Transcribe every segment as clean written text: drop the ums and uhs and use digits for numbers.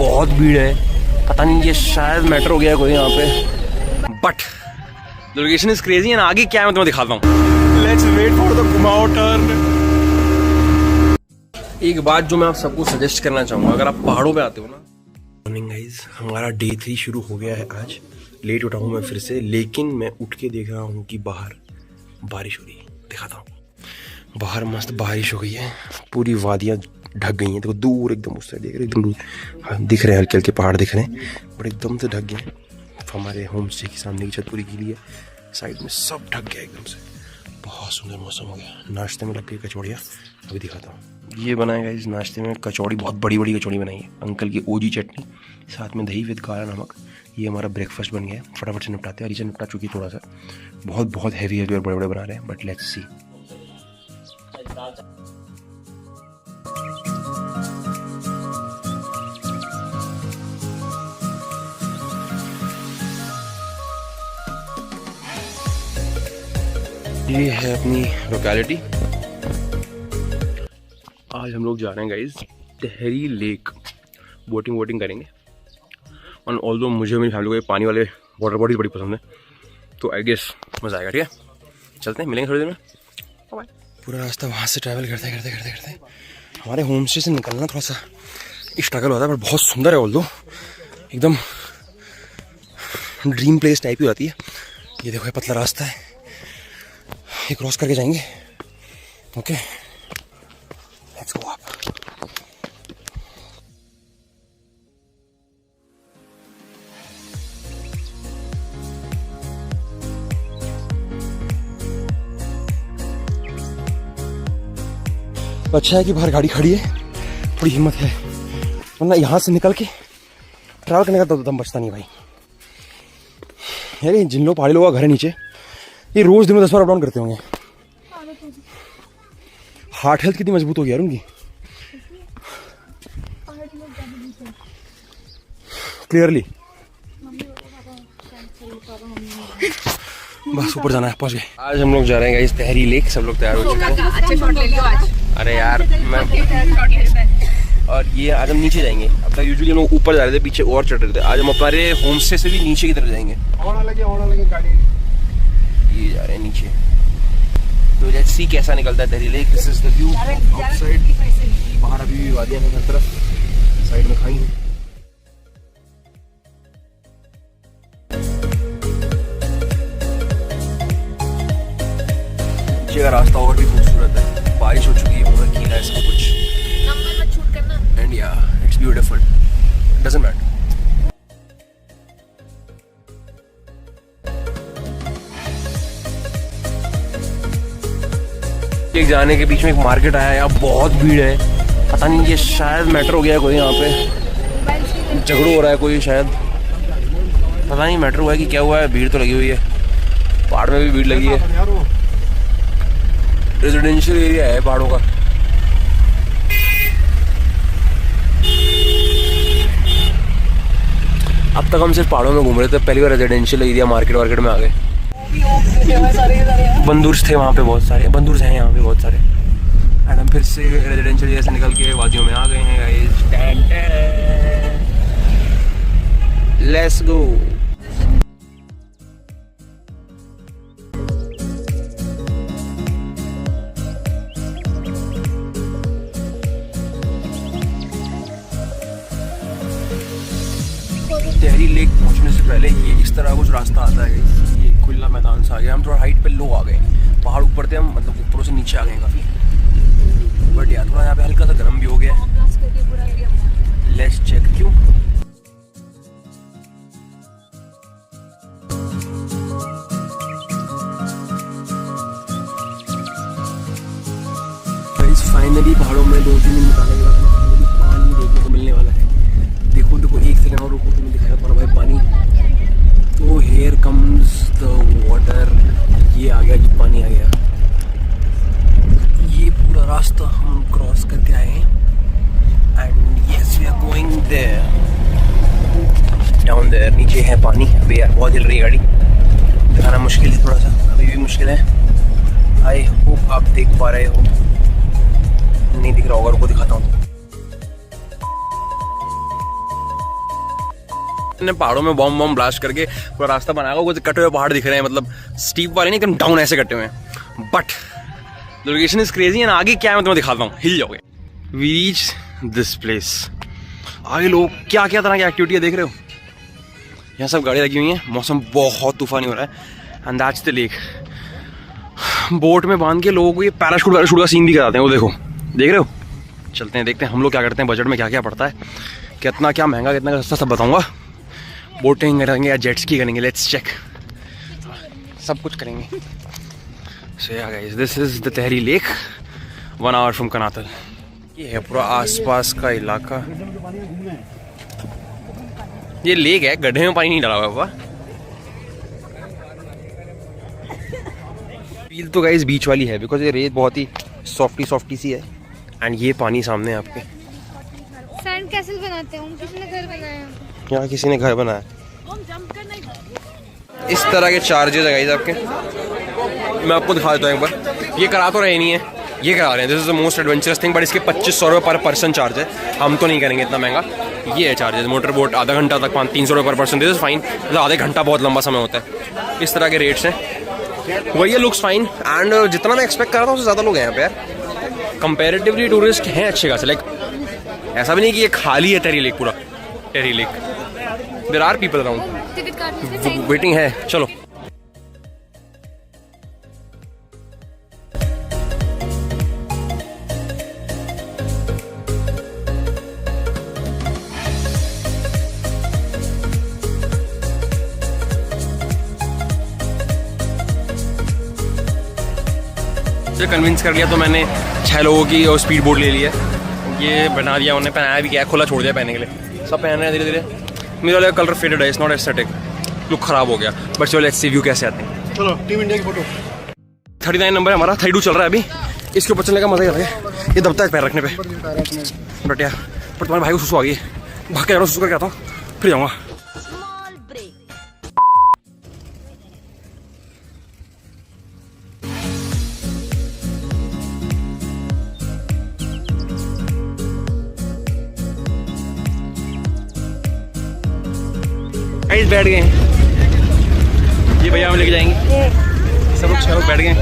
बहुत भीड़ है, पता नहीं ये शायद मेट्रो गया कोई यहाँ पे, but location is crazy and आगे क्या है मैं तुम्हें दिखाता हूँ। लेट्स वेट फॉर द घुमाओ टर्न। एक बात जो मैं आप सबको सजेस्ट करना चाहूँगा, अगर आप पहाड़ों पे आते हो ना। मॉर्निंग गाइज, हमारा डे 3 शुरू हो गया है। आज लेट उठा हूँ मैं फिर से, लेकिन मैं उठ के देख रहा हूँ कि बाहर बारिश हो रही है। दिखाता हूँ, बाहर मस्त बारिश हो गई है, पूरी वादियाँ ढक गई हैं। देखो दूर एकदम उस साइड देख रहे, एकदम दूर दिख रहे हैं, हल्के हल्के पहाड़ दिख रहे हैं, बट एकदम से ढक गए। हमारे होम स्टे के सामने की छत पूरी गीली है, साइड में सब ढक गया एकदम से। बहुत सुंदर मौसम हो गया। नाश्ते में लग गई कचौड़ियाँ, अभी दिखाता हूँ। ये बनाएगा इस नाश्ते में कचौड़ी, बहुत बड़ी बड़ी कचौड़ी बनाई है अंकल की, ओजी चटनी, साथ में दही विद काला नमक। ये हमारा ब्रेकफास्ट बन गया है, फटाफट से निपटाते हैं। अरीचा निपटा चुकी थोड़ा सा, बहुत हैवी और बड़े बड़े बना रहे हैं, बट लेट्स सी। ये है अपनी लोकेलिटी। आज हम लोग जा रहे हैं गाइज तहरी लेक, बोटिंग करेंगे। और ऑल्दो मुझे मेरी फैमिली को ये पानी वाले वाटर बॉडी बड़ी पसंद है, तो आई गेस मज़ा आएगा। ठीक है, चलते हैं, मिलेंगे थोड़ी देर में। बाय। पूरा रास्ता वहाँ से ट्रैवल करते करते हमारे होम स्टे से निकलना थोड़ा सा स्ट्रगल होता है, पर बहुत सुंदर है। ऑल्दो एकदम ड्रीम प्लेस टाइप की होती है। ये देखो, ये पतला रास्ता है, ये क्रॉस करके जाएंगे। Okay, let's go up. अच्छा है कि बाहर गाड़ी खड़ी है, थोड़ी हिम्मत है, वरना यहाँ से निकल के ट्रैवल करने का तो दम बचता नहीं भाई। यार जिन लोग पहाड़ी लोगों का घर है नीचे, ये रोज दिन में 10 बार अप डाउन करते होंगे। हार्ट हेल्थ कितनी मजबूत हो गई यार उनकी। क्लियरली बस ऊपर जाना है, पहुंच गए। आज हम लोग जा रहे हैं इस तहरी लेक, सब लोग तैयार हो चुके हैं। अच्छे शॉट ले लियो आज। अरे यार मैं, और ये आज हम नीचे जाएंगे। अब तक यूजुअली हम लोग ऊपर जा रहे थे, पीछे और चढ़ रहे थे। आज हम हमारे होम स्टे से भी नीचे की तरफ जाएंगे। लगे गाड़ी, ये जा रहे हैं नीचे। तो लेट्स सी कैसा निकलता है Tehri lake. This is the view outside. बाहर अभी भी वादियां हैं हर तरफ, साइड में खाई हैं। नीचे का रास्ता और भी खूबसूरत है, बारिश हो चुकी है, पूरा गीला है सब कुछ। नंबर मत शूट करना। एंड या इट्स ब्यूटीफुल, डजंट मैटर। एक जाने के बीच में एक मार्केट आया है, यहाँ बहुत भीड़ है, पता नहीं ये शायद मेट्रो गया कोई, यहाँ पे झगड़ू हो रहा है कोई, शायद पता नहीं मेट्रो हुआ है कि क्या हुआ है। भीड़ तो लगी हुई है, पहाड़ में भी भीड़ लगी है। रेजिडेंशियल एरिया है पहाड़ों का। अब तक हम सिर्फ पहाड़ों में घूम रहे थे, पहली बार रेजिडेंशियल एरिया मार्केट में आ गए। बंदूर्स थे वहाँ पे, बहुत सारे बंदूर्स हैं यहाँ पे बहुत सारे। एंड हम फिर से रेजिडेंशियल एरिया से निकल के वादियों में आ गए हैं guys. Let's go. Tehri lake पहुंचने से पहले ये इस तरह कुछ रास्ता आता है, ये खुला मैदान सा आ गया। हम थोड़ा हाइट पे लो आ गए, पहाड़ ऊपर थे हम, मतलब ऊपरों से नीचे आ गए काफ़ी। बट यार थोड़ा यहाँ पे हल्का सा गर्म भी हो गया। लेट्स चेक क्यों। फाइनली पहाड़ों में 2-3 दिन निकालने के बाद पानी देखने को मिलने वाला है। देखो एक सेकंड और रुको, तुम्हें दिखाया पड़ा भाई पानी। तो हेयर कम्स द वाटर, ये आ गया जी, पानी आ गया। ये पूरा रास्ता हम क्रॉस करके आए हैं and yes we are going there, down there. नीचे है पानी। अभी यार बहुत हिल रही है गाड़ी, दिखाना मुश्किल है, थोड़ा सा अभी भी मुश्किल है। आई होप आप देख पा रहे हो, नहीं दिख रहा होगा, रुको दिखाता हूँ। ने पहाड़ों में बॉम्ब बॉम्ब ब्लास्ट करके पूरा रास्ता बनाया हुआ, कुछ कटे हुए पहाड़ दिख रहे हैं, मतलब स्टीप वाले नहीं, एकदम डाउन ऐसे कटे हुए हैं। But location is crazy and आगे क्या है मैं तुम्हें दिखाता हूँ, हिल जाओगे। We reach this place. आगे लोग क्या क्या तरह की एक्टिविटी है देख रहे हो, यहाँ सब गाड़ी लगी हुई है। मौसम बहुत तूफानी हो रहा है and that's the lake. Boat में बांध के लोगों को ये पैराशूट का सीन भी कराते हैं, वो देखो, देख रहे हो। चलते हैं देखते हैं हम लोग क्या करते हैं, बजट में क्या क्या पड़ता है, कितना क्या महंगा कितना सस्ता सब बताऊंगा। बोटिंग करेंगे या जेट स्की करेंगे, लेट्स चेक, सब कुछ करेंगे। सो या guys, this is the tehri lake 1 our from Kanatal. ये है पूरा आसपास का इलाका। ये लेक है, गड्ढे में पानी नहीं डाला हुआ। फील तो गाइस बीच वाली है, बिकॉज ये रेत बहुत ही सॉफ्टी सी है एंड ये पानी सामने है आपके। सैंड कैसल बनाते हैं, किसी ने घर बनाया, यहाँ किसी ने घर बनाया। इस तरह के चार्जेस है गाइस आपके, मैं आपको दिखा देता हूँ एक बार। ये करा तो रहे नहीं है, ये करा रहे हैं, this is the most adventurous thing, but इसके 2500 रुपये पर पर्सन चार्ज है। हम तो नहीं करेंगे इतना महंगा। ये है चार्जेस, मोटर बोट आधा घंटा तक 300 रुपये पर पर्सन, दिस इज फाइन। आधे घंटा बहुत लंबा समय होता है। इस तरह के रेट्स हैं, वही लुक्स फाइन एंड जितना मैं एक्सपेक्ट कर रहा था उससे ज़्यादा लोग हैं यहाँ पे यार। कंपेरेटिवली टूरिस्ट हैं अच्छे खासे, लाइक ऐसा भी नहीं कि ये खाली है टेरी लेक, पूरा Tehri lake. There are people around, waiting है। चलो कन्विंस कर लिया तो मैंने 6 लोगों की और स्पीड बोट ले लिया। ये बना दिया उन्हें, पहनाया भी क्या, खुला छोड़ दिया पहनने के लिए। सब पहन रहे हैं धीरे धीरे। मेरा वाला कलर फेडेड है, इट्स नॉट एस्थेटिक, लुक खराब हो गया। बट चलो लेट्स सी व्यू कैसे आते हैं। चलो टीम इंडिया की फोटो। 39 नंबर है हमारा, 32 चल रहा है अभी। इसके ऊपर चलने का मजा ही अलग है। ये दबता है पैर रखने पे, बट यार पर तुम्हारे भाई को सुसु आ गई, भाग के सुसु करके आता हूँ फिर जाऊँगा। बैठ गए हैं, ये भैया हमें लेके जाएंगे। सब लोग 6 लोग बैठ गए,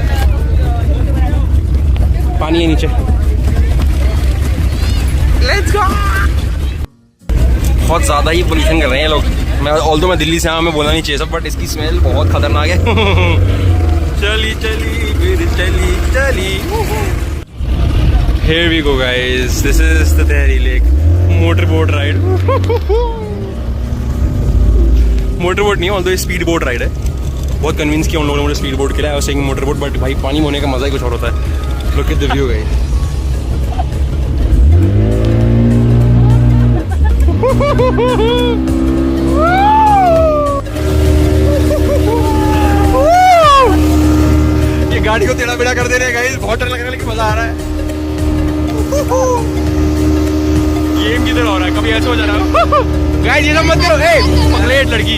पानी है नीचे। Let's go. बहुत ज़्यादा ही पोल्यूशन कर रहे हैं लोग। मैं दिल्ली से आया, मैं बोलना नहीं चाहिए सब, बट इसकी स्मेल बहुत खतरनाक है। चली चली फिर चली चली। Here we go guys, this is the Tehri Lake motor boat ride. Motor boat नहीं है, ऑल्दो स्पीड बोट राइड है। बहुत कन्विंस किया उन लोगों ने मुझे स्पीड बोट के लिए, I was saying motor boat, but भाई पानी में होने का मजा ही कुछ और होता है। Look at the view guys. ये गाड़ी को टेढ़ा बेड़ा कर दे रहे हैं गाइस, बहुत डर लग रहा है लेकिन मजा आ रहा है। गेम की तरह हो रहा है, कभी ऐसा हो जा रहा है। गाइस ये सब मत करो, ए पगलेट लड़की।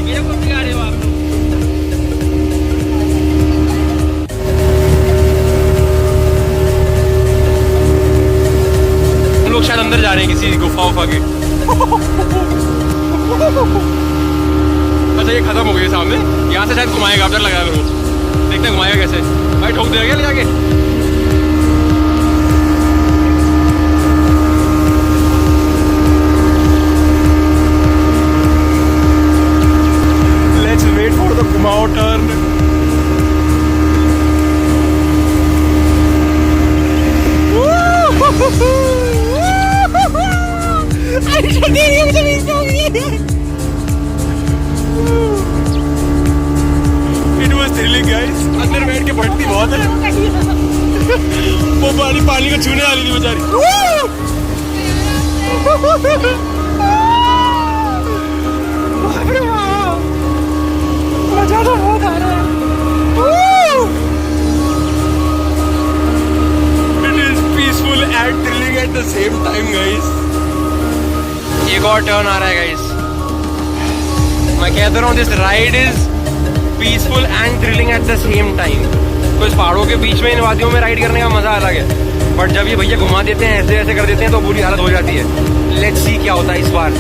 हम लोग शायद अंदर जा रहे हैं किसी गुफा उफा के। अच्छा ये खत्म हो गई सामने, यहाँ से शायद घुमाएगा, डर लगा मेरे को। देखते हैं घुमाएगा कैसे, भाई ठोक देगा क्या ले जाके। Wait for the Kumao turn. It was thrilling guys. अंदर बैठ के बढ़ती बहुत है। वो पानी को छूने वाली थी बेचारी। मजा तो बहुत आ रहा है। It is peaceful and thrilling at the same time, guys. एक और टर्न आ रहा है guys. मैं कहता रहा हूँ this ride is peaceful and thrilling at the same time. तो इस पहाड़ों के बीच में इन वादियों में राइड करने का मजा अलग है, बट जब ये भैया घुमा देते हैं ऐसे ऐसे कर देते हैं तो बुरी हालत हो जाती है। लेट्स सी क्या होता है इस बार।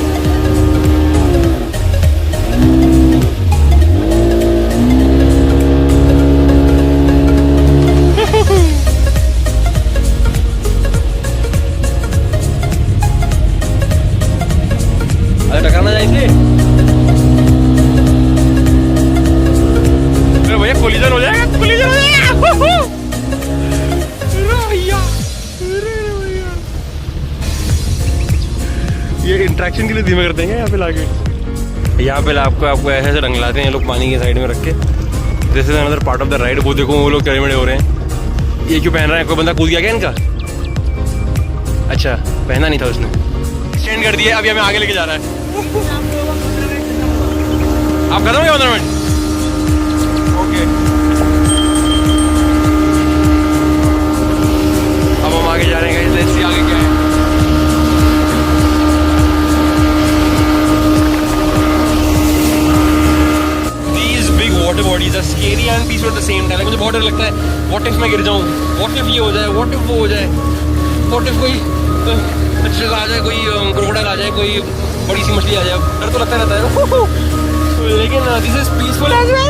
ना जाए भैया, कोलिजन हो जाएगा, कोलिजन हो जाएगा। ये इंट्रैक्शन के लिए धीमे कर देंगे यहाँ पे लाके। यहाँ पे आपको ऐसे रंग लाते हैं ये लोग पानी के साइड में रख के। This is another part of the ride. वो देखो वो लोग टेढ़े मेढ़े हो रहे हैं। ये क्यों पहन रहा है? कोई बंदा कूद गया क्या इनका? अच्छा, पहना नहीं था उसने, एक्सटेंड कर दिया। अभी हमें आगे लेके जा रहा है। आप खत्म हो गया 15 मिनट? ओके, अब हम आगे जा रहे हैं। लेट्स सी आगे क्या है। Water bodies are scary and peaceful at the same time. मुझे बहुत डर लगता है, व्हाट इफ मैं गिर जाऊँ, व्हाट इफ ये हो जाए, व्हाट इफ वो हो जाए, व्हाट इफ कोई आ जाए, कोई क्रोकोडाइल आ जाए, कोई बड़ी सी मछली आ जाए। डर तो लगता रहता है, लेकिन this is peaceful as well.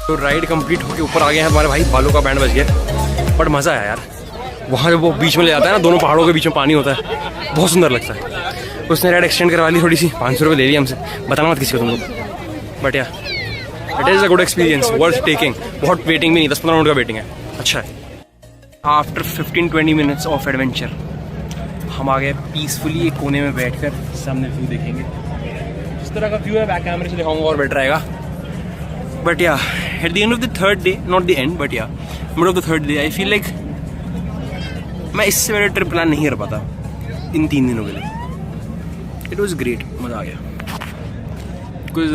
तो राइड कंप्लीट होके ऊपर आ गए हैं हमारे भाई। बालों का बैंड बज गया, बट मज़ा आया यार। वहाँ जब वो बीच में ले जाता है ना, दोनों पहाड़ों के बीच में पानी होता है, बहुत सुंदर लगता है। उसने राइड एक्सटेंड करवा ली थोड़ी सी, 500 रुपये ले लिया हमसे। बताना मत किसी को तुम लोग, बट या it is a good experience, worth taking. बहुत वेटिंग भी नहीं, 10-15 मिनट का वेटिंग है, अच्छा है। आफ्टर 15-20 मिनट्स ऑफ एडवेंचर हम आ गए पीसफुली एक कोने में बैठकर सामने व्यू देखेंगे। इस तरह का व्यू है, बैक कैमरे से दिखाऊंगा और बेटर रहेगा। But yeah at the end of the third day, not the end but yeah mid of the third day, I feel like मैं इससे मेरा ट्रिप प्लान नहीं कर पाता इन 3 दिनों के लिए। इट वॉज ग्रेट, मज़ा आ गया। बिकॉज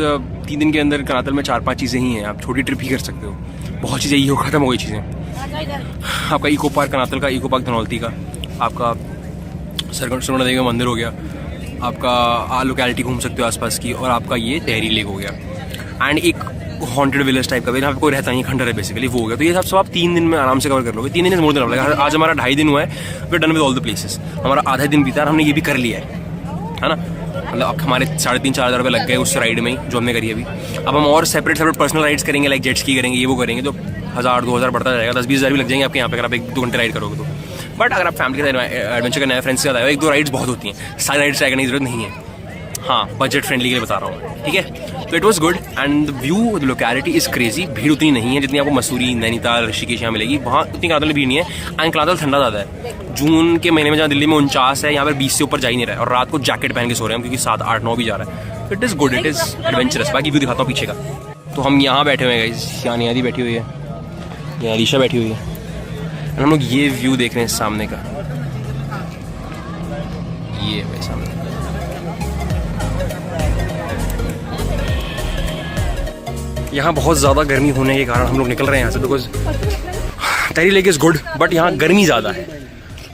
3 दिन के अंदर कनातल में 4-5 चीज़ें ही हैं। आप छोटी ट्रिप ही कर सकते हो, बहुत चीज़ें ये हो खत्म हो गई चीज़ें। आपका इको पार्क कनातल का, इको पार्क धनौल्टी का, आपका सरगुना देवी का मंदिर हो गया, आपका लोकेलिटी घूम सकते हो आसपास की, और आपका ये तहरी लेक हो गया। एंड एक हॉन्टेड विलेज टाइप का, यहाँ पे कोई रहता नहीं, खंडर है बेसिकली, वो हो गया। तो ये सब आप 3 दिन में आराम से कवर कर लोगे। 3 दिन मोर दिन लगेगा। आज हमारा 2.5 दिन हुआ है, we done with all the places. हमारा आधा दिन बीता है, हमने ये भी कर लिया है ना। मतलब अब हमारे 3,500-4,000 रुपये लग गए उस राइड में ही जो हमने करी अभी। अब हम और सेपरेट पर्सनल राइड्स करेंगे, लाइक जेट स्की करेंगे, ये वो करेंगे, तो 1,000-2,000 बढ़ता जाएगा। 10-20 हज़ार भी लग जाएंगे आपके यहाँ पे अगर आप 1-2 घंटे राइड करोगे तो। बट अगर आप फैमिली के साथ एडवेंचर करना है, फ्रेंड्स के साथ आए हो, 1-2 राइड्स बहुत होती हैं, सारी राइड्स ट्राई करने की जरूरत नहीं है। हाँ, बजट फ्रेंडली के लिए बता रहा हूँ, ठीक है। तो it was good and the view, the locality is crazy. भीड़ उतनी नहीं है जितनी आपको मसूरी, नैनीताल, ऋषिकेश यहाँ मिलेगी। वहाँ उतनी कनातल में भीड़ नहीं है। एंड कनातल ठंडा ज़्यादा है। जून के महीने में जहाँ दिल्ली में 49 है, यहाँ पर 20 से ऊपर जा ही नहीं रहा है। और रात को जैकेट पहन के सो रहे हैं क्योंकि 7, 8, 9 भी जा रहा है। It is good, it is adventurous. बाकी व्यू दिखाता हूँ पीछे का। तो हम यहाँ बैठे हुए हैं गाइस, यहाँ नियादी बैठी हुई है, यहाँ अलीशा बैठी हुई है। हम लोग ये व्यू देख रहे हैं सामने का, ये भाई सामने। यहाँ बहुत ज़्यादा गर्मी होने के कारण हम लोग निकल रहे हैं यहाँ से, because Tehri lake is good but यहाँ गर्मी ज़्यादा है।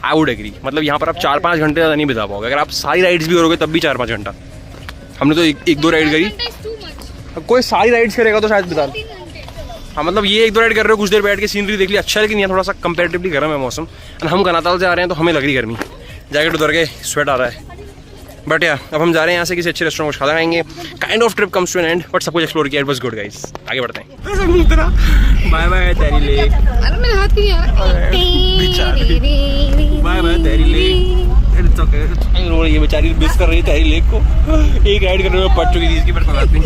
I would agree. मतलब यहाँ पर आप 4-5 घंटे ज़्यादा नहीं बिता पाओगे। अगर आप सारी राइड्स भी करोगे तब भी 4-5 घंटा। हमने तो 1-2 राइड करी। अब कोई सारी राइड्स करेगा तो शायद बिता। हाँ, मतलब ये 1-2 राइड कर रहे हो, कुछ देर बैठ के सीनरी देख ली, अच्छा। लेकिन यहाँ थोड़ा सा कंपेरेटिवली गर्म है मौसम। एंड हम कनातल से आ रहे हैं तो हमें लग रही गर्मी, जैकेट उतर के स्वेट आ रहा है। बट या अब हम जा रहे हैं यहाँ से किसी अच्छे रेस्टोरेंट को खाना खाएंगे। Kind of trip comes to an end, but सब कुछ एक्सप्लोर किया। It was good guys. आगे बढ़ते हैं। Bye bye Tehri lake. अरे मेरे हाथ की bye bye Tehri lake. It's okay. रो रही है बेचारी, मिस कर रही है तहरी लेक को। एक राइड करने में पड़ चुकी थी इसकी, पर कोई बात नहीं।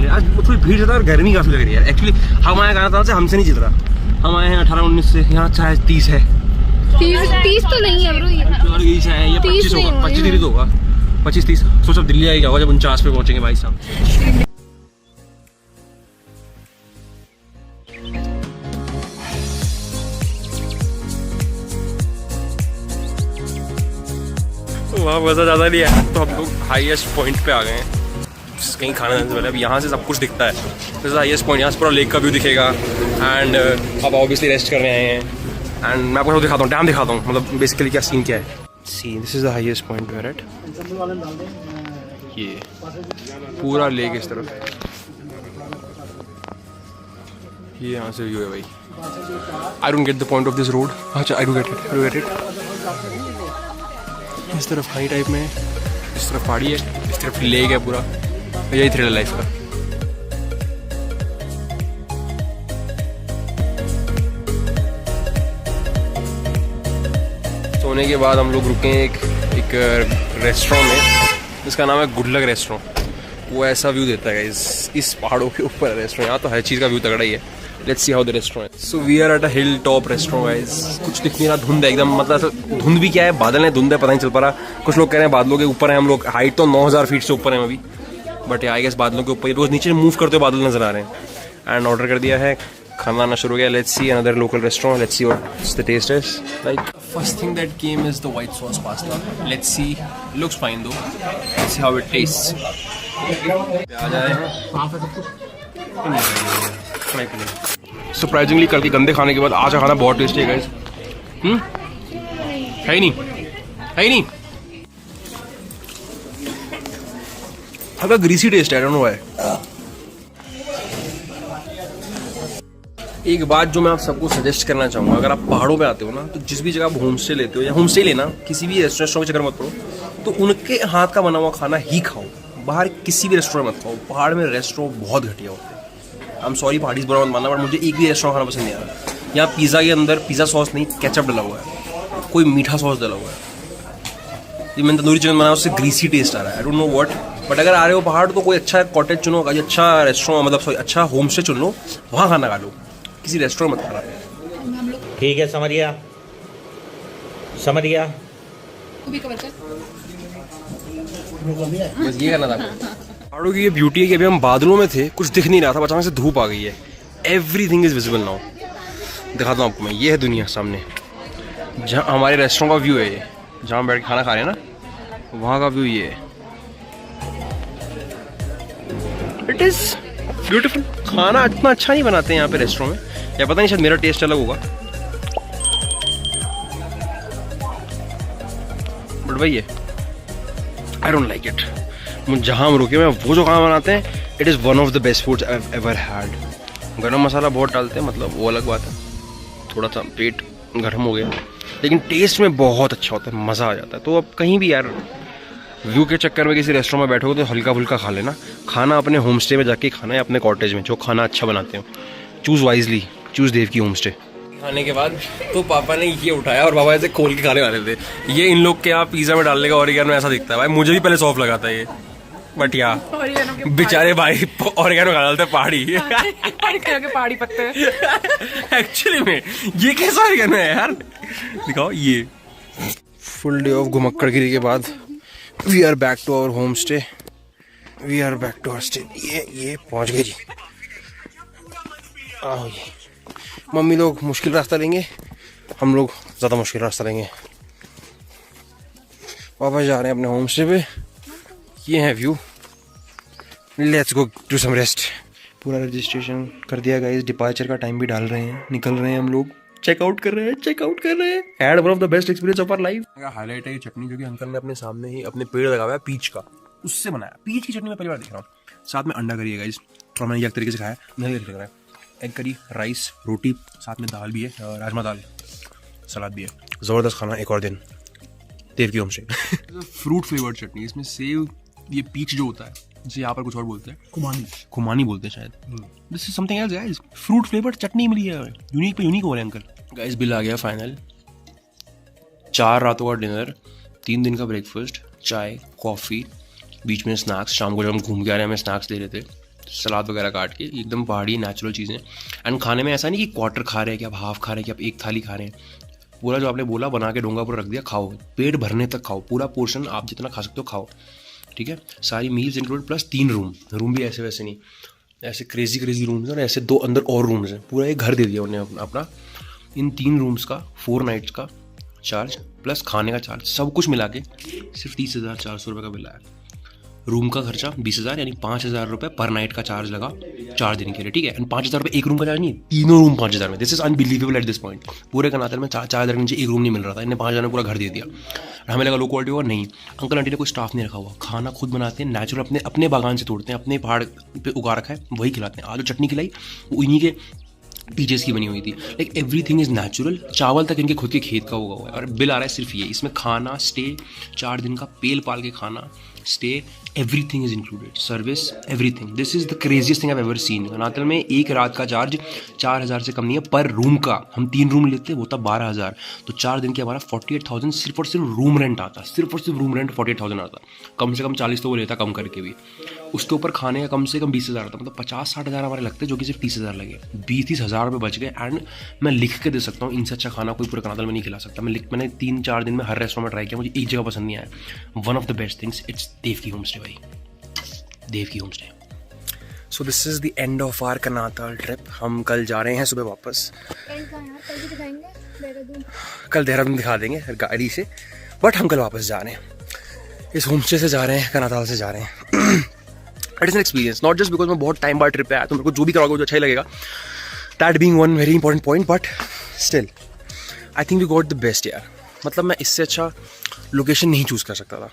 आज थोड़ी भीड़ ज़्यादा और गर्मी काफ़ी लग रही है एक्चुअली। हम आए कनातल से, हमसे नहीं जित रहा। हम आए हैं 18-19 से, यहाँ चाहे 30 है। 30 तो नहीं है ब्रो, ये 25 होगा, 25-30 होगा, 25-30। सोच अब दिल्ली आएगा जब 49 पे पहुंचेंगे भाई साहब। वहाँ मज़ा ज़्यादा नहीं है, तो हम लोग हाईएस्ट पॉइंट पे आ गए हैं। कहीं खाना से पहले अब यहाँ से सब कुछ दिखता है। तो हाईएस्ट पॉइंट, यहाँ से पूरा लेक का व्यू दिखेगा। एंड अब ऑब्वियसली रेस्ट करने आए हैं। एंड मैं आपको दिखाता हूँ, डैम दिखाता हूँ, मतलब बेसिकली क्या सीन क्या है। See this is the highest point we're at. ये पूरा लेक इस तरफ, ये यहाँ से व्यू है भाई। I don't get the point of this road. अच्छा, आई डोंट गेट इट। इस तरफ खाई टाइप में, इस तरफ पहाड़ी है, इस तरफ लेक है पूरा। यही थ्रिल है लाइफ का। सोने के बाद हम लोग रुके एक रेस्टोरेंट में, इसका नाम है गुड लक रेस्टोरेंट। वो ऐसा व्यू देता है इस पहाड़ों के ऊपर रेस्टोरेंट। यहाँ तो हर चीज़ का व्यू तगड़ा ही है। Let's see how the restaurant. So we are at a hill top restaurant guys. कुछ दिख नहीं रहा, धुंध है एकदम, मतलब धुंध भी क्या है, बादल है, धुंध है, पता नहीं चल पा रहा। कुछ लोग कह रहे हैं बादलों के ऊपर है हम लोग। हाइट तो 9000 फीट से ऊपर है अभी, बट आई गेस बादलों के ऊपर रोज नीचे मूव करते हुए बादल नजर आ रहे हैं। एंड ऑर्डर कर दिया है, खाना आना शुरू हो गया। Let's see another local restaurant, let's see what the taste is like. First thing that came is the white sauce pasta. Let's see, looks fine though, let's see how it tastes. आ जाए surprisingly कल के गंदे खाने के बाद आज का खाना बहुत टेस्टी है गाइस। है ही नहीं, है ही नहीं। हल्का ग्रीसी टेस्ट है, आई डोंट नो व्हाई। एक बात जो मैं आप सबको सजेस्ट करना चाहूँगा, अगर आप पहाड़ों पे आते हो ना, तो जिस भी जगह आप होम स्टे लेते हो या होम स्टे लेना, किसी भी रेस्टोरेंट के चक्कर मत पड़ो, तो उनके हाथ का बना हुआ खाना ही खाओ। बाहर किसी भी रेस्टोरेंट मत खाओ। पहाड़ में रेस्टोरेंट बहुत घटिया होते हैं। आई एम सॉरी पहाड़ीज बुरा मत मानना, बट मुझे एक भी रेस्टोरेंट खाना पसंद नहीं आ रहा। यहाँ पिज़्ज़ा के अंदर पिज़्ज़ा सॉस नहीं, केचप डला हुआ है, कोई मीठा सॉस डला हुआ है। ये मैंने तंदूरी चिकन बनाया, उससे ग्रीसी टेस्ट आ रहा है, I don't know what. But अगर आ रहे हो पहाड़ तो कोई अच्छा कॉटेज चुनो, अच्छा रेस्टोरेंट, मतलब सॉरी अच्छा होम स्टे चुन लो, वहाँ खाना खा लो, किसी रेस्टोरेंट मत खाना। ठीक है, समझ गया, समझ गया। बस ये करना था। पहाड़ों की ये ब्यूटी है कि अभी हम बादलों में थे, कुछ दिख नहीं रहा था, अचानक से धूप आ गई है। Everything is visible now. दिखाता हूँ आपको मैं, ये है दुनिया सामने, जहाँ हमारे रेस्टोरेंट का व्यू है। ये जहाँ हम बैठ के खाना खा रहे हैं ना, वहाँ का व्यू ये है। It is beautiful. खाना इतना अच्छा नहीं बनाते हैं यहाँ पे रेस्टोरेंट में, या पता नहीं, शायद मेरा टेस्ट अलग होगा, बट वही है, आई डोंट लाइक इट। जहाँ हम रुके, मैं वो जो खाना बनाते हैं, it is one of the best foods I have ever had. गरम मसाला बहुत डालते हैं, मतलब वो अलग बात है, थोड़ा सा पेट गर्म हो गया, लेकिन टेस्ट में बहुत अच्छा होता है, मज़ा आ जाता है। तो अब कहीं भी यार व्यू के चक्कर में किसी रेस्टोरेंट में बैठोगे तो हल्का फुल्का खा लेना। खाना अपने होम स्टे में जाके खाना है, अपने कॉटेज में, जो खाना अच्छा बनाते हो। चूज़ वाइजली, चूज़ देव की होम स्टे। खाने के बाद तो पापा ने ये उठाया और पापा ऐसे खोल के खाने वाले थे। ये इन लोग के यहाँ पिज़्ज़ा में डालने का ऑरिगेनो ऐसा दिखता है भाई, मुझे भी पहले सॉफ्ट लगा था ये, बट यार बेचारे भाई ऑरिगेनो खा डालते पहाड़ी पहाड़ी पत्ते। एक्चुअली में ये कैसा ऑरिगेनो है यार, दिखाओ। ये फुल डे ऑफ घुमक्कड़गिरी के बाद we are back to our home stay, we are back to our stay. ये पहुंच गए जी। आओ ये मम्मी लोग मुश्किल रास्ता लेंगे, हम लोग ज़्यादा मुश्किल रास्ता लेंगे। वापस जा रहे हैं अपने होम स्टे पे। ये है view, let's go to some rest. पूरा रजिस्ट्रेशन कर दिया गाइस, डिपार्चर का टाइम भी डाल रहे हैं, निकल रहे हैं हम लोग, चेकआउट कर रहे हैं। Had one of the best experience of our life. Highlight है ये चटनी, जो कि अंकल ने अपने सामने ही अपने पेड़ लगा हुआ है पीच का, उससे बनाया। पीच की चटनी मैं पहली बार देख रहा हूँ। साथ में अंडा करी है गाइस, और मैंने एक तरीके से खाया, नहीं लग रहा है। एग करी, राइस, रोटी, साथ में दाल भी है, राजमा दाल, सलाद भी है। ज़बरदस्त खाना एक और दिन देव की होम स्टे। फ्रूट फ्लेवर्ड चटनी, इसमें सेव, ये पीच जो होता है, जिसे यहाँ पर कुछ और बोलते हैं, खुमानी बोलते हैं शायद। This is something else guys, fruit flavoured chutney मिली है, यूनिक पे यूनिक हो रहे हैं अंकल। गाइस बिल आ गया फाइनल, 4 रातों का डिनर, 3 दिन का ब्रेकफास्ट, चाय, कॉफ़ी, बीच में स्नैक्स। शाम को जब हम घूम के आ रहे हैं, हमें स्नैक्स दे रहे थे, सलाद वगैरह काट के, एकदम पहाड़ी नेचुरल चीज़ें। एंड खाने में ऐसा नहीं कि क्वार्टर खा रहे हैं, कि आप हाफ खा रहे हैं, कि आप एक थाली खा रहे हैं। पूरा जो आपने बोला बना के डोंगा पूरा रख दिया, खाओ, पेट भरने तक खाओ, पूरा पोर्शन आप जितना खा सकते हो खाओ, ठीक है। सारी मील्स इंक्लूड, प्लस 3 रूम भी ऐसे वैसे नहीं, ऐसे क्रेजी रूम्स हैं, और ऐसे 2 अंदर और रूम्स हैं। पूरा एक घर दे दिया उन्होंने अपना। इन 3 रूम्स का 4 नाइट्स का चार्ज प्लस खाने का चार्ज, सब कुछ मिला के सिर्फ 30,400 रुपये का बिल आया। रूम का खर्चा 20,000, यानी 5,000 रुपये पर नाइट का चार्ज लगा 4 दिन के लिए, ठीक है। एंड 5,000 रुपये एक रूम का चार्ज नहीं, तीनों रूम 5,000 में। This is unbelievable at this point. पूरे कर्नाटक में 4,000 के नीचे एक रूम नहीं मिल रहा था, इन्हें 5,000 में पूरा घर दे दिया। हमें लगा लो क्वालिटी होगा, नहीं। अंकल आंटी ने कोई स्टाफ नहीं रखा हुआ, खाना खुद बनाते हैं, नेचुरल अपने बागान से तोड़ते हैं, अपने पहाड़ पे उगा रखा है, वही खिलाते हैं। आज जो चटनी खिलाई वो इन्हीं के पीचेस की बनी हुई थी। Like everything is natural. चावल तक इनके खुद के खेत का उगा हुआ है, और बिल आ रहा है सिर्फ ये। इसमें खाना, स्टे, 4 दिन का पेल पाल के खाना, stay everything is included, service everything. This is the craziest thing I have ever seen. Kanatal में एक रात का चार्ज 4,000 से कम नहीं है पर रूम का. हम 3 रूम लेते वो तब 12,000, तो 4 दिन के हमारा 48,000 सिर्फ और सिर्फ रूम रेंट आता. सिर्फ और सिर्फ रूम रेंट 48,000 आता. कम से कम 40 तो वो लेता कम करके भी. उसके ऊपर खाने का कम से कम 20,000 आता. मतलब 50-60,000 हमारे लगते जो कि सिर्फ 30,000 लगे. 20-30,000 रुपये बच गए. एंड मैं लिख के दे सकता हूँ इनसे अच्छा खाना कोई पूरे कनातल में नहीं खिला सकता. मैंने 3-4 दिन में हर रेस्टोरेंट में ट्राई किया, मुझे एक जगह पसंद नहीं आया. One of the best things it's Dev की होम स्टे भाई, देव की home stay. So this is the end of our Kanatal trip. हम कल जा रहे हैं सुबह वापस. कल देहरादून दिखा देंगे गाड़ी से, बट हम कल वापस जा रहे हैं. इस होम स्टे से जा रहे हैं, कनातल से जा रहे हैं. It is an experience, not just because मैं बहुत टाइम बाद ट्रिप पे आया तो मेरे को जो भी कराओगे जो अच्छा ही लगेगा. That being one very important point, but still I think we got the best यार. मतलब मैं इससे अच्छा लोकेशन नहीं चूज़ कर सकता था.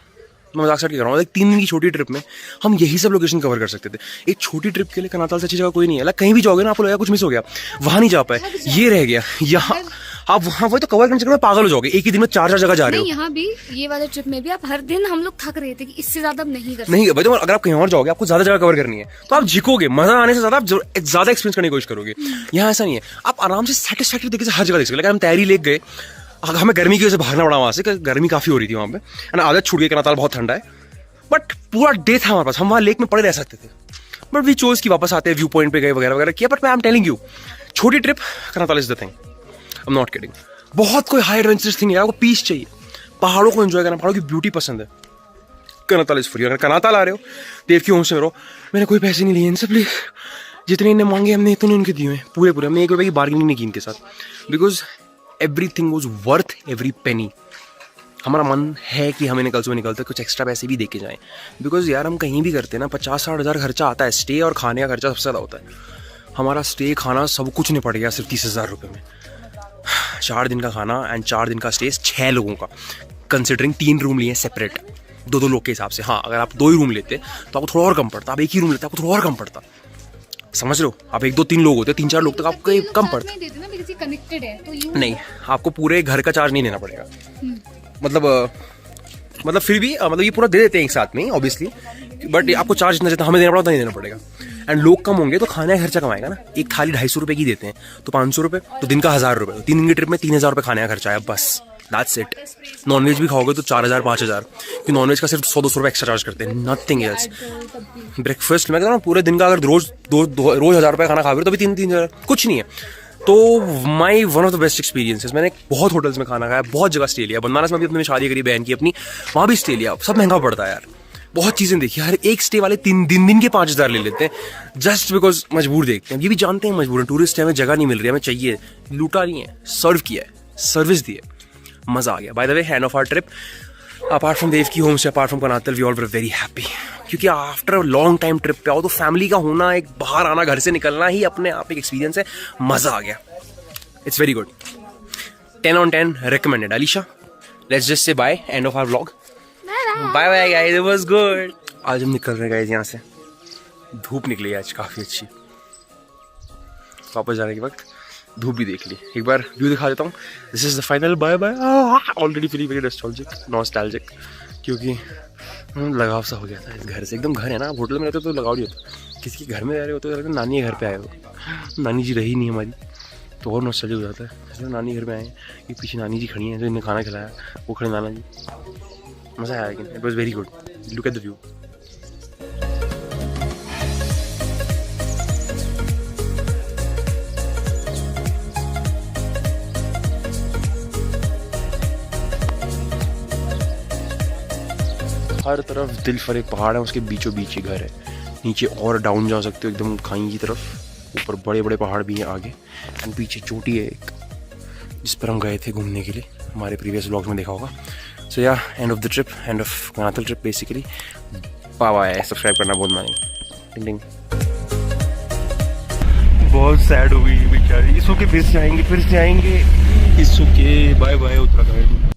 मैं मजाक कर रहा हूँ. 3 दिन की छोटी ट्रिप में हम यही सब लोकेशन कवर कर सकते थे. एक छोटी ट्रिप के लिए कनातल से अच्छी जगह कोई नहीं है. कहीं भी जाओगे ना आपको लगेगा कुछ मिस हो गया, वहाँ नहीं जा पाए, ये रह गया. यहाँ आप वहाँ वही तो कवर करने के में पागल हो जाओगे. एक ही दिन में 4 जगह जा रहे हो. यहाँ भी ये वाले ट्रिप में भी आप हर दिन हम लोग थक रहे थे कि इससे ज्यादा नहीं कर नहीं भाई. तो अगर आप कहीं और जाओगे आपको ज्यादा जगह कवर करनी है तो आप झिकोगे. मजा आने से ज्यादा आप ज्यादा एक्सपीरियंस करने की कोशिश करोगे. यहाँ ऐसा नहीं है. आप आराम से सेटिस्फैक्टरी तरीके से हर जगह देख सकते. हम तैयारी लेके गए, हमें गर्मी की वजह से भागना पड़ा वहाँ से. गर्मी काफी हो रही थी वहाँ पे, है ना. आदत छूट गई, कनातल बहुत ठंडा है, बट पूरा डे था हमारे पास. हम वहाँ लेक में पड़े रह सकते थे, बट वी चोज की वापस आते हैं, व्यू पॉइंट पे गए वगैरह वगैरह किया. बट मैं आई एम टेलिंग यू, छोटी trip Kanatal is the thing. I am not kidding. बहुत कोई हाई एडवेंचरस थिंग है. आपको पीस चाहिए, पहाड़ों को एंजॉय करना, पहाड़ों की ब्यूटी पसंद है, कनातल इज फ्री. अगर कनातल आ रहे हो, देव की होम से रहो. मैंने कोई पैसे नहीं लिए इनसे, प्लीज. जितने इन्हें मांगे हमने इतने उनके दिए हैं पूरे. हमने 1 रुपये की बार्गेनिंग नहीं की इनके साथ, because everything was worth every penny. हमारा मन है कि हम इन्हें कल सुबह निकलते कुछ एक्स्ट्रा पैसे भी दे के जाएँ, बिकॉज यार हम कहीं भी करते हैं ना 50-60 हज़ार खर्चा आता है. स्टे और खाने का खर्चा सबसे ज़्यादा होता है. हमारा स्टे खाना सब कुछ नहीं पड़ गया सिर्फ 30,000 रुपये में. 4 दिन का खाना एंड 4 दिन का स्टे 6 लोगों का, कंसिडरिंग 3 रूम लिए सेपरेट 2-2 लोग के हिसाब से. हाँ, अगर आप 2 ही रूम लेते तो आपको थोड़ा और कम पड़ता. आप 1 ही रूम लेते आपको थोड़ा और कम पड़ता. समझ लो, आप 1-2-3 लोग होते, 3-4 लोग तक आपको कम पड़ता. नहीं, आपको पूरे घर का चार्ज नहीं देना पड़ेगा. मतलब फिर भी मतलब ये पूरा दे देते हैं एक साथ में ऑब्वियसली, बट आपको चार्ज इतना जितना हमें देना पड़ता नहीं देना पड़ेगा. एंड लोग कम होंगे तो खाने का खर्चा कमाएगा ना. एक थाली 250 रुपये की देते हैं तो 500 रुपये, तो दिन का 1,000 रुपये. 3 दिन की ट्रिप में 3,000 रुपये खाने का खर्चा है बस. That's it. नॉनवेज भी खाओगे तो 4,000-5,000, क्योंकि नॉनवेज का सिर्फ 100-200 रुपये एक्स्ट्रा चार्ज करते हैं, नथिंग एल्स. ब्रेकफास्ट मैं कहता हूँ पूरे दिन का अगर रोज 1,000 रुपये खाना खा रहे हो तो भी 3,000 कुछ नहीं है. तो my one of the best experiences. मैंने बहुत होटल्स में खाना खाया, बहुत जगह स्टे लिया. बनारस में भी अपने शादी करी बहन की अपनी, वहाँ भी स्टे लिया. सब महंगा पड़ता है यार. बहुत चीज़ें देखी. हर एक स्टे वाले 3 दिन के 5,000 ले लेते हैं जस्ट बिकॉज मजबूर देखते हैं. ये भी जानते हैं मजबूर है, टूरिस्ट है, हमें जगह नहीं मिल रही है, हमें चाहिए. लूटा नहीं है, सर्व किया है, सर्विस दी है, मज़ा आ गया. By the way, end of our trip, apart from Dev की होम से, apart from Kanatal, we all were very happy. क्योंकि after a long time trip पे आओ तो फैमिली का होना, एक बाहर आना, घर से निकलना ही अपने आप एक एक्सपीरियंस है. मज़ा आ गया. It's very good. 10 on 10 recommended. Alisha, let's just say bye. End of our vlog. Bye bye guys. It was good. आज हम निकल रहे हैं गाइस यहाँ से. धूप निकली है आज काफ़ी अच्छी. वापस जाने के वक्त धूप भी देख ली. एक बार व्यू दिखा देता हूँ. This is the final bye bye. Already feeling very nostalgic. क्योंकि लगाव सा हो गया था इस घर से. एकदम घर है ना, होटल में रहते तो लगाव नहीं होता. किसी के घर में रह रहे होते तो नानी के घर पे आए हो. नानी जी रही नहीं हमारी तो और नॉस्टैल्जिक हो जाता है. जैसे नानी घर में आए, ये पीछे नानी जी खड़ी हैं जो इन्हें खाना खिलाया, वो खड़े नाना जी. मज़ा आया लेकिन it was very good. Look at the view. हर तरफ दिल फरे पहाड़ है, उसके बीचों बीच ही घर है. नीचे और डाउन जा सकते हो एकदम खाई की तरफ. ऊपर बड़े बड़े पहाड़ भी हैं आगे, एंड पीछे चोटी है एक जिस पर हम गए थे घूमने के लिए. हमारे प्रीवियस व्लॉग्स में देखा होगा. So yeah, end of the trip, end of Kanatal trip basically. पावा है, सब्सक्राइब करना बहुत मानेंगे. टिंग टिंग. बहुत सैड हो गई बेचारी. इसो के फिर से आएंगे. इसो के बाय बाय उत्तराखंड.